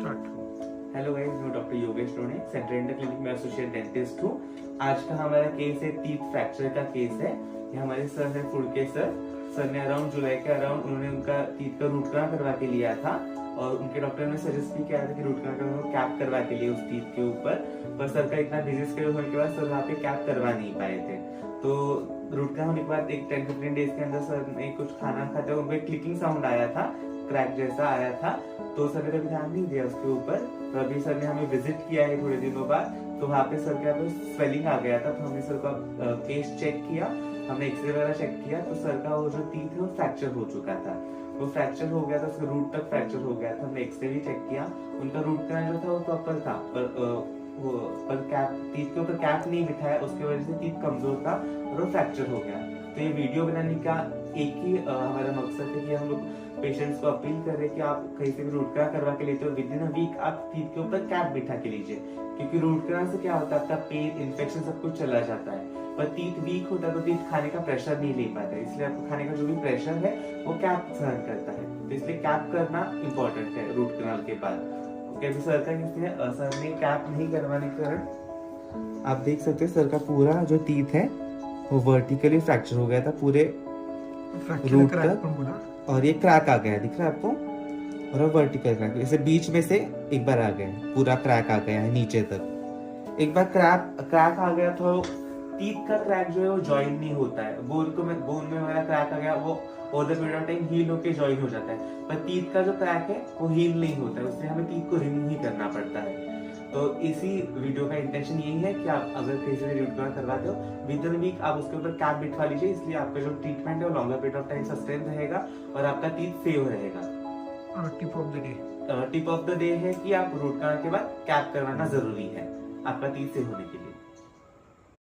Hello guys, मैं doctor Yogesh रोने, central dental clinic में एसोसिएट डेंटिस्ट हूँ। आज का हमारा केस है टीथ फ्रैक्चर का केस है। ये हमारे सर है फुड़के सर ने अराउंड जुलाई के अराउंड उन्होंने उनका टीथ का रूट कनाल करवा के लिया था और उनके डॉक्टर ने सजेस्ट भी किया था कि रूट कनाल का कैप करवा के लिए उस टीथ के ऊपर, पर सर का इतना बिजी शेड्यूल होने के बाद सर वहाँ पे कैप करवा नहीं पाए थे। तो रूट कनाल होने के बाद एक 10-15 डेज के अंदर सर ने कुछ खाना खाते हुए उनको क्लिकिंग साउंड आया था, क्रैक जैसा आया था, तो सर ने कभी ध्यान नहीं दिया उसके ऊपर। तो अभी सर ने हमें विजिट किया है थोड़े दिनों बाद, तो वहाँ पे सर के यहाँ पे स्वेलिंग आ गया था, तो हमने सर का केस चेक किया, हमने एक्सरे वगैरह चेक किया, तो सर का वो जो टीथ है वो फ्रैक्चर हो चुका था। वो फ्रैक्चर हो गया था, उसका रूट तक फ्रैक्चर हो गया था। हमने एक्सरे भी चेक किया, उनका रूट कनाल जो था वो प्रॉपर था, पर कैप टीथ के ऊपर कैप नहीं बिठाया, उसकी वजह से टीथ कमजोर था और वो फ्रैक्चर हो गया। तो ये वीडियो बनाने का एक ही हमारा मकसद है कि हम लोग पेशेंट्स को अपील कर रहे हैं कि आप कहीं से भी रूट कनाल करवा के लेते हो, विद इन अ वीक आप टीथ के ऊपर कैप बिठा के लीजिए, क्योंकि रूट कनाल से क्या होता है, आपका पेन, इन्फेक्शन सब कुछ चला जाता है। पर टीथ वीक होता है तो टीथ खाने का प्रेशर नहीं ले पाता है, इसलिए आपको खाने का जो भी प्रेशर है वो कैप सहन करता है, तो इसलिए कैप करना इम्पोर्टेंट है रूट कनाल के बाद। ओके, सर का सर ने कैप नहीं करवाने के कारण आप देख सकते हैं सर का पूरा जो टीथ है वो वर्टिकली फ्रैक्चर हो गया था पूरे रूट तक, और ये क्रैक आ गया है, दिख रहा है आपको, और वर्टिकल क्रैक जैसे बीच में से एक बार आ गया है, पूरा क्रैक आ गया है नीचे तक। एक बार क्रैक आ गया तो टीथ का क्रैक जो है वो जॉइन नहीं होता है, बोन में हमारा क्रैक आ गया, वो over the period of time heal होके जॉइन हो जाता है, पर टीथ का जो क्रैक है वो हील नहीं होता है, उससे हमें टीथ को रिमूव ही करना पड़ता है। तो इसी वीडियो का इंटेंशन यही है कि आप अगर कहीं से रूट कनाल करवाते हो, विद इन वीक आप उसके ऊपर कैप बिठवा लीजिए, इसलिए आपका जो ट्रीटमेंट है वो longer period of time sustain रहेगा और आपका टीथ सेव रहेगा। टिप ऑफ द डे है कि आप रूट कनाल के बाद कैप करवाना जरूरी है आपका टीथ सेव होने के लिए।